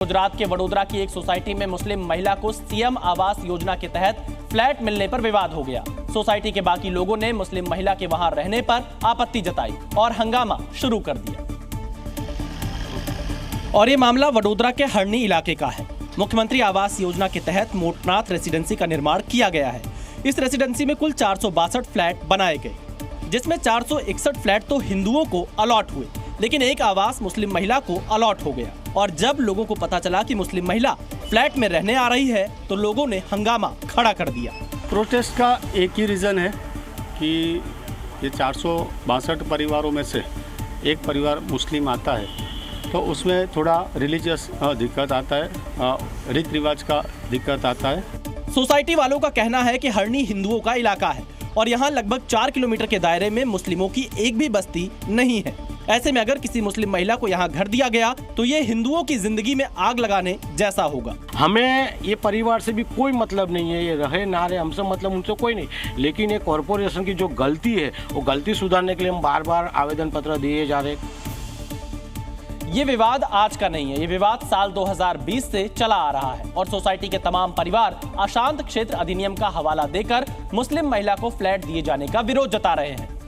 गुजरात के वडोदरा की एक सोसाइटी में मुस्लिम महिला को सीएम आवास योजना के तहत फ्लैट मिलने पर विवाद हो गया। सोसाइटी के बाकी लोगों ने मुस्लिम महिला के वहां रहने पर आपत्ति जताई और हंगामा शुरू कर दिया। और ये मामला वडोदरा के हरणी इलाके का है। मुख्यमंत्री आवास योजना के तहत मोटनाथ रेसिडेंसी का निर्माण किया गया है। इस रेसिडेंसी में कुल 462 फ्लैट बनाए गए, जिसमें 461 फ्लैट तो हिंदुओं को अलॉट हुए, लेकिन एक आवास मुस्लिम महिला को अलॉट हो गया। और जब लोगों को पता चला कि मुस्लिम महिला फ्लैट में रहने आ रही है तो लोगों ने हंगामा खड़ा कर दिया। प्रोटेस्ट का एक ही रीज़न है कि ये 462 परिवारों में से एक परिवार मुस्लिम आता है, तो उसमें थोड़ा रिलीजियस दिक्कत आता है, रीति रिवाज का दिक्कत आता है। सोसाइटी वालों का कहना है कि हरणी हिंदुओं का इलाका है और यहाँ लगभग 4 किलोमीटर के दायरे में मुस्लिमों की एक भी बस्ती नहीं है। ऐसे में अगर किसी मुस्लिम महिला को यहाँ घर दिया गया तो ये हिंदुओं की जिंदगी में आग लगाने जैसा होगा। हमें ये परिवार से भी कोई मतलब नहीं है, ये रहे ना रहे हमसे मतलब उनसे कोई नहीं, लेकिन ये कॉरपोरेशन की जो गलती है वो गलती सुधारने के लिए हम बार बार आवेदन पत्र दिए जा रहे। ये विवाद आज का नहीं है, ये विवाद साल 2020 से चला आ रहा है और सोसाइटी के तमाम परिवार अशांत क्षेत्र अधिनियम का हवाला देकर मुस्लिम महिला को फ्लैट दिए जाने का विरोध जता रहे हैं।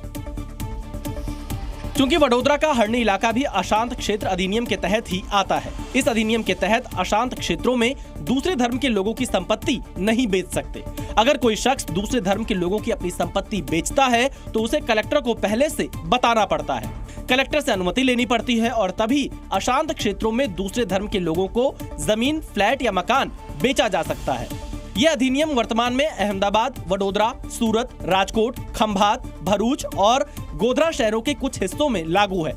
क्योंकि वडोदरा का हरणी इलाका भी अशांत क्षेत्र अधिनियम के तहत ही आता है। इस अधिनियम के तहत अशांत क्षेत्रों में दूसरे धर्म के लोगों की संपत्ति नहीं बेच सकते। अगर कोई शख्स दूसरे धर्म के लोगों की अपनी संपत्ति बेचता है तो उसे कलेक्टर को पहले से बताना पड़ता है, कलेक्टर से अनुमति लेनी पड़ती है और तभी अशांत क्षेत्रों में दूसरे धर्म के लोगों को जमीन, फ्लैट या मकान बेचा जा सकता है। ये अधिनियम वर्तमान में अहमदाबाद, वडोदरा, सूरत, राजकोट, खंभात, भरूच और गोधरा शहरों के कुछ हिस्सों में लागू है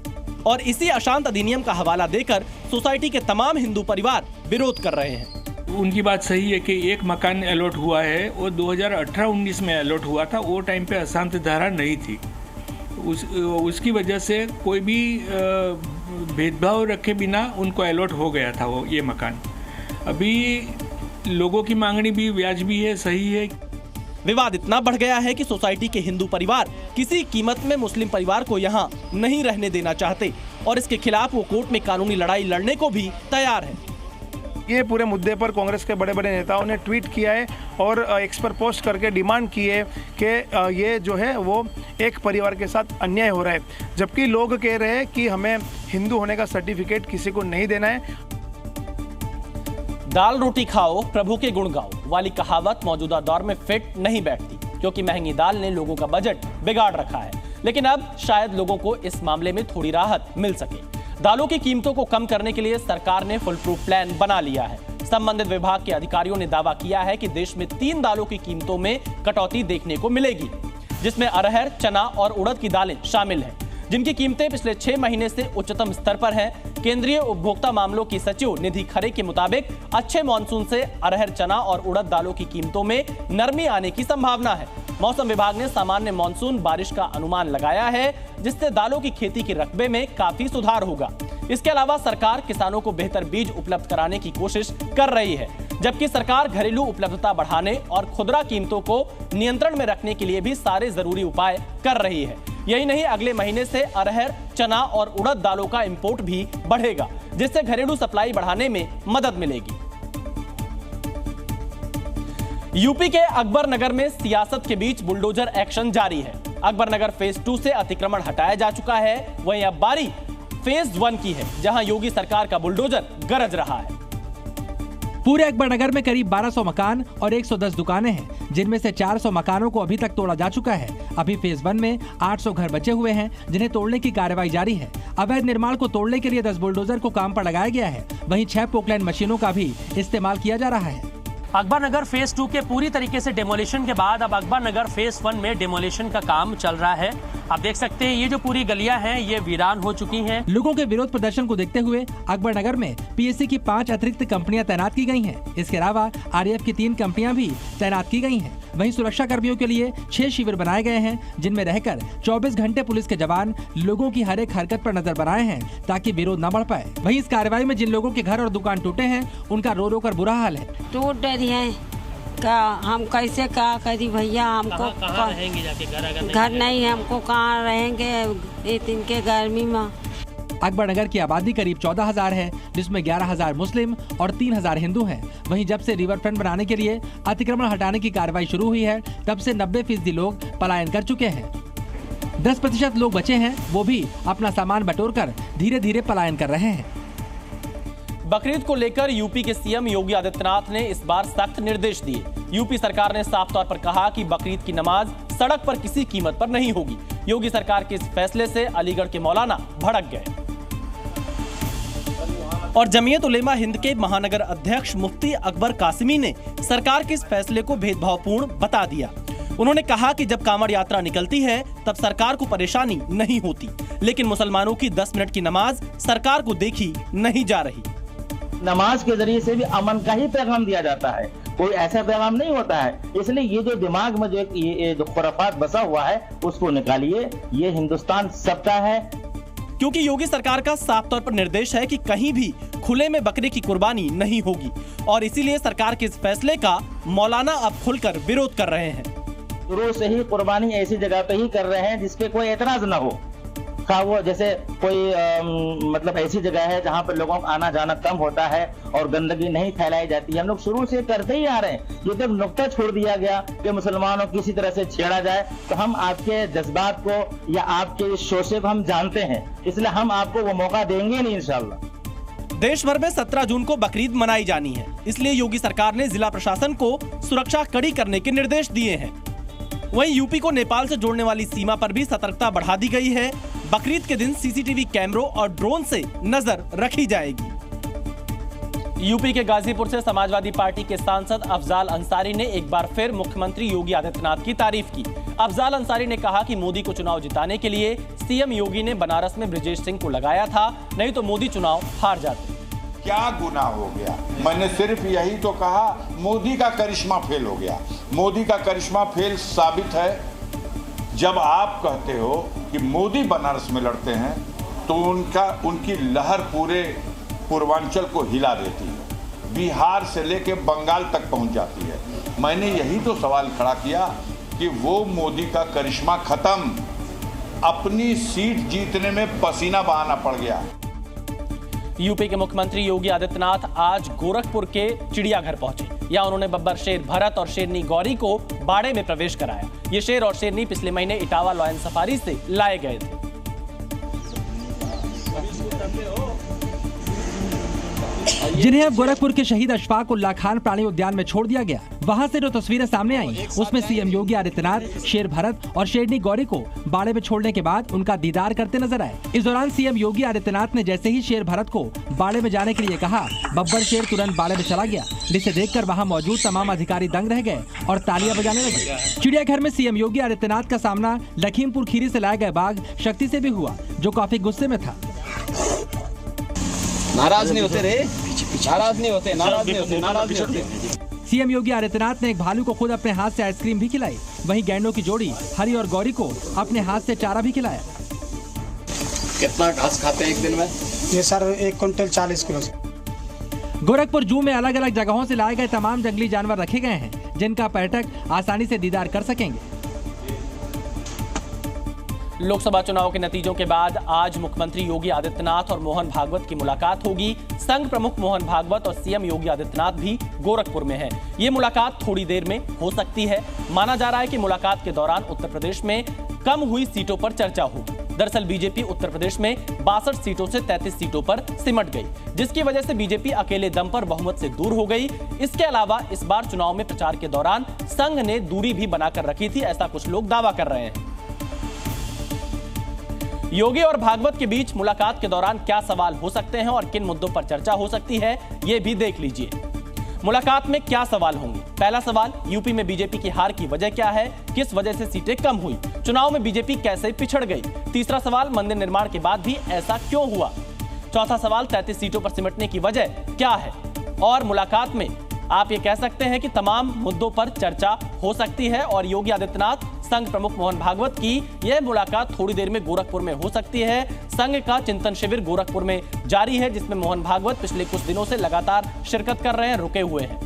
और इसी अशांत अधिनियम का हवाला देकर सोसाइटी के तमाम हिंदू परिवार विरोध कर रहे हैं। उनकी बात सही है कि एक मकान अलॉट हुआ है, वो 2018-19 में अलॉट हुआ था। वो टाइम पे अशांत धारा नहीं थी, उसकी वजह से कोई भी भेदभाव रखे बिना उनको अलॉट हो गया था वो ये मकान। अभी लोगों की मांगनी भी वाजिबी है, सही है। विवाद इतना बढ़ गया है कि सोसाइटी के हिंदू परिवार किसी कीमत में मुस्लिम परिवार को यहाँ नहीं रहने देना चाहते और इसके खिलाफ वो कोर्ट में कानूनी लड़ाई लड़ने को भी तैयार है। ये पूरे मुद्दे पर कांग्रेस के बड़े बड़े नेताओं ने ट्वीट किया है और एक्स पर पोस्ट करके डिमांड की है कि ये जो है वो एक परिवार के साथ अन्याय हो रहा है, जबकि लोग कह रहे हैं कि हमें हिंदू होने का सर्टिफिकेट किसी को नहीं देना है। दाल रोटी खाओ प्रभु के गुण गाओ वाली कहावत मौजूदा दौर में फिट नहीं बैठती, क्योंकि महंगी दाल ने लोगों का बजट बिगाड़ रखा है। लेकिन अब शायद लोगों को इस मामले में थोड़ी राहत मिल सके। दालों की कीमतों को कम करने के लिए सरकार ने फुल प्रूफ प्लान बना लिया है। संबंधित विभाग के अधिकारियों ने दावा किया है कि देश में 3 दालों की कीमतों में कटौती देखने को मिलेगी, जिसमें अरहर, चना और उड़द की दालें शामिल हैं, जिनकी कीमतें पिछले 6 महीने से उच्चतम स्तर पर हैं। केंद्रीय उपभोक्ता मामलों की सचिव निधि खरे के मुताबिक अच्छे मानसून से अरहर, चना और उड़द दालों की कीमतों में नरमी आने की संभावना है। मौसम विभाग ने सामान्य मानसून बारिश का अनुमान लगाया है, जिससे दालों की खेती के रकबे में काफी सुधार होगा। इसके अलावा सरकार किसानों को बेहतर बीज उपलब्ध कराने की कोशिश कर रही है, जबकि सरकार घरेलू उपलब्धता बढ़ाने और खुदरा कीमतों को नियंत्रण में रखने के लिए भी सारे जरूरी उपाय कर रही है। यही नहीं, अगले महीने से अरहर, चना और उड़द दालों का इंपोर्ट भी बढ़ेगा, जिससे घरेलू सप्लाई बढ़ाने में मदद मिलेगी। यूपी के अकबर नगर में सियासत के बीच बुलडोजर एक्शन जारी है। अकबर नगर फेज 2 से अतिक्रमण हटाया जा चुका है, वहीं अब बारी फेज 1 की है, जहां योगी सरकार का बुलडोजर गरज रहा है। पूरे अकबर नगर में करीब 1200 मकान और 110 दुकानें हैं, जिनमें से 400 मकानों को अभी तक तोड़ा जा चुका है। अभी फेज 1 में 800 घर बचे हुए हैं, जिन्हें तोड़ने की कार्रवाई जारी है। अवैध निर्माण को तोड़ने के लिए 10 बुलडोजर को काम पर लगाया गया है, वहीं 6 पोकलैंड मशीनों का भी इस्तेमाल किया जा रहा है। अकबर नगर फेज 2 के पूरी तरीके से डेमोलिशन के बाद अब अकबर नगर फेज 1 में डेमोलिशन का काम चल रहा है। आप देख सकते हैं ये जो पूरी गलियां हैं ये वीरान हो चुकी हैं। लोगों के विरोध प्रदर्शन को देखते हुए अकबर नगर में पीएससी की 5 अतिरिक्त कंपनियां तैनात की गई हैं। इसके अलावा आरएएफ की 3 कंपनियां भी तैनात की गई हैं। वहीं सुरक्षा कर्मियों के लिए 6 शिविर बनाए गए हैं, जिनमें रहकर 24 घंटे पुलिस के जवान लोगों की हर एक हरकत पर नजर बनाए हैं, ताकि विरोध न बढ़ पाए। वहीं इस कार्रवाई में जिन लोगों के घर और दुकान टूटे हैं, उनका रो रो कर बुरा हाल है। टूट रही है, का हम कैसे क्या करी भैया, हमको कहाँ रहेंगे जाके, घर नहीं है, हमको कहाँ रहेंगे इतने गर्मी में। अकबर नगर की आबादी करीब 14,000 है, जिसमें 11,000 मुस्लिम और 3,000 हिंदू हैं। वहीं जब से रिवर फ्रंट बनाने के लिए अतिक्रमण हटाने की कार्रवाई शुरू हुई है, तब से 90% लोग पलायन कर चुके हैं। 10% लोग बचे हैं, वो भी अपना सामान बटोरकर धीरे धीरे पलायन कर रहे हैं। बकरीद को लेकर यूपी के सीएम योगी आदित्यनाथ ने इस बार सख्त निर्देश दिए। यूपी सरकार ने साफ तौर पर कहा कि बकरीद की नमाज सड़क पर किसी कीमत पर नहीं होगी। योगी सरकार के इस फैसले से अलीगढ़ के मौलाना भड़क गए और जमीयत उलेमा हिंद के महानगर अध्यक्ष मुफ्ती अकबर कासिमी ने सरकार के इस फैसले को भेदभावपूर्ण बता दिया। उन्होंने कहा कि जब कांवड़ यात्रा निकलती है तब सरकार को परेशानी नहीं होती, लेकिन मुसलमानों की 10 मिनट की नमाज सरकार को देखी नहीं जा रही। नमाज के जरिए से भी अमन का ही पैगाम दिया जाता है, कोई ऐसा पैगाम नहीं होता है। इसलिए ये जो दिमाग में जो ये जो खुराफात बसा हुआ है उसको निकालिए। ये हिंदुस्तान सबका है। क्योंकि योगी सरकार का साफ तौर पर निर्देश है कि कहीं भी खुले में बकरे की कुर्बानी नहीं होगी और इसीलिए सरकार के इस फैसले का मौलाना अब खुलकर विरोध कर रहे हैं। शुरू से ही कुर्बानी ऐसी जगह पे ही कर रहे हैं जिसपे कोई एतराज ना हो। का वो जैसे कोई मतलब ऐसी जगह है जहाँ पर लोगों का आना जाना कम होता है और गंदगी नहीं फैलाई जाती है। हम लोग शुरू से करते ही आ रहे हैं। ये जब नुक्ता छोड़ दिया गया कि मुसलमानों किसी तरह से छेड़ा जाए, तो हम आपके जज्बात को या आपके इस शोशे को हम जानते हैं, इसलिए हम आपको वो मौका देंगे नहीं इंशाल्लाह। देश भर में 17 जून को बकरीद मनाई जानी है, इसलिए योगी सरकार ने जिला प्रशासन को सुरक्षा कड़ी करने के निर्देश दिए हैं। वहीं यूपी को नेपाल से जोड़ने वाली सीमा पर भी सतर्कता बढ़ा दी गई है। बकरीद के दिन सीसीटीवी कैमरों और ड्रोन से नजर रखी जाएगी। यूपी के गाजीपुर से समाजवादी पार्टी के सांसद अफजाल अंसारी ने एक बार फिर मुख्यमंत्री योगी आदित्यनाथ की तारीफ की। अफजाल अंसारी ने कहा कि मोदी को चुनाव जिताने के लिए सीएम योगी ने बनारस में ब्रिजेश सिंह को लगाया था, नहीं तो मोदी चुनाव हार जाते। क्या गुनाह हो गया? मैंने सिर्फ यही तो कहा, मोदी का करिश्मा फेल हो गया। मोदी का करिश्मा फेल साबित है जब आप कहते हो कि मोदी बनारस में लड़ते हैं तो उनकी लहर पूरे पूर्वांचल को हिला देती है, बिहार से लेके बंगाल तक पहुंच जाती है। मैंने यही तो सवाल खड़ा किया कि वो मोदी का करिश्मा खत्म, अपनी सीट जीतने में पसीना बहाना पड़ गया। यूपी के मुख्यमंत्री योगी आदित्यनाथ आज गोरखपुर के चिड़ियाघर पहुंचे। यहां उन्होंने बब्बर शेर भरत और शेरनी गौरी को बाड़े में प्रवेश कराया। ये शेर और शेरनी पिछले महीने इटावा लॉयन सफारी से लाए गए थे। जिन्हें अब गोरखपुर के शहीद अशफाक उल्लाह खान प्राणी उद्यान में छोड़ दिया गया। वहां से जो तस्वीरें सामने आई उसमें सीएम योगी आदित्यनाथ शेर भरत और शेरनी गौरी को बाड़े में छोड़ने के बाद उनका दीदार करते नजर आए। इस दौरान सीएम योगी आदित्यनाथ ने जैसे ही शेर भरत को बाड़े में जाने के लिए कहा, बब्बर शेर तुरंत बाड़े में चला गया, जिसे देखकर वहां मौजूद तमाम अधिकारी दंग रह गए और तालियां बजाने लगे। चिड़ियाघर में सीएम योगी आदित्यनाथ का सामना लखीमपुर खीरी से लाए गए बाघ शक्ति से भी हुआ, जो काफी गुस्से में था। नाराज नहीं होते रे, नाराज नहीं होते, नाराज नहीं होते, नाराज नहीं होते। सीएम योगी आदित्यनाथ ने एक भालू को खुद अपने हाथ से आइसक्रीम भी खिलाई। वहीं गैंडों की जोड़ी हरी और गौरी को अपने हाथ से चारा भी खिलाया। कितना घास खाते हैं एक दिन में? ये सर 1 कुंटल 40 किलो। गोरखपुर जू में अलग अलग जगहों से लाए गए तमाम जंगली जानवर रखे गए हैं, जिनका पर्यटक आसानी से दीदार कर सकेंगे। लोकसभा चुनाव के नतीजों के बाद आज मुख्यमंत्री योगी आदित्यनाथ और मोहन भागवत की मुलाकात होगी। संघ प्रमुख मोहन भागवत और सीएम योगी आदित्यनाथ भी गोरखपुर में हैं। ये मुलाकात थोड़ी देर में हो सकती है। माना जा रहा है कि मुलाकात के दौरान उत्तर प्रदेश में कम हुई सीटों पर चर्चा होगी। दरअसल बीजेपी उत्तर प्रदेश में 62 सीटों से 33 सीटों पर सिमट गई, जिसकी वजह से बीजेपी अकेले दम पर बहुमत से दूर हो गई। इसके अलावा इस बार चुनाव में प्रचार के दौरान संघ ने दूरी भी बनाकर रखी थी, ऐसा कुछ लोग दावा कर रहे हैं। योगी और भागवत के बीच मुलाकात के दौरान क्या सवाल हो सकते हैं और किन मुद्दों पर चर्चा हो सकती है, ये भी देख लीजिए। मुलाकात में क्या सवाल होंगे? पहला सवाल, यूपी में बीजेपी की हार की वजह क्या है? किस वजह से सीटें कम हुई? चुनाव में बीजेपी कैसे पिछड़ गई? तीसरा सवाल, मंदिर निर्माण के बाद भी ऐसा क्यों हुआ? चौथा सवाल, 33 सीटों पर सिमटने की वजह क्या है? और मुलाकात में आप ये कह सकते हैं कि तमाम मुद्दों पर चर्चा हो सकती है और योगी आदित्यनाथ संघ प्रमुख मोहन भागवत की यह मुलाकात थोड़ी देर में गोरखपुर में हो सकती है। संघ का चिंतन शिविर गोरखपुर में जारी है, जिसमें मोहन भागवत पिछले कुछ दिनों से लगातार शिरकत कर रहे हैं, रुके हुए हैं।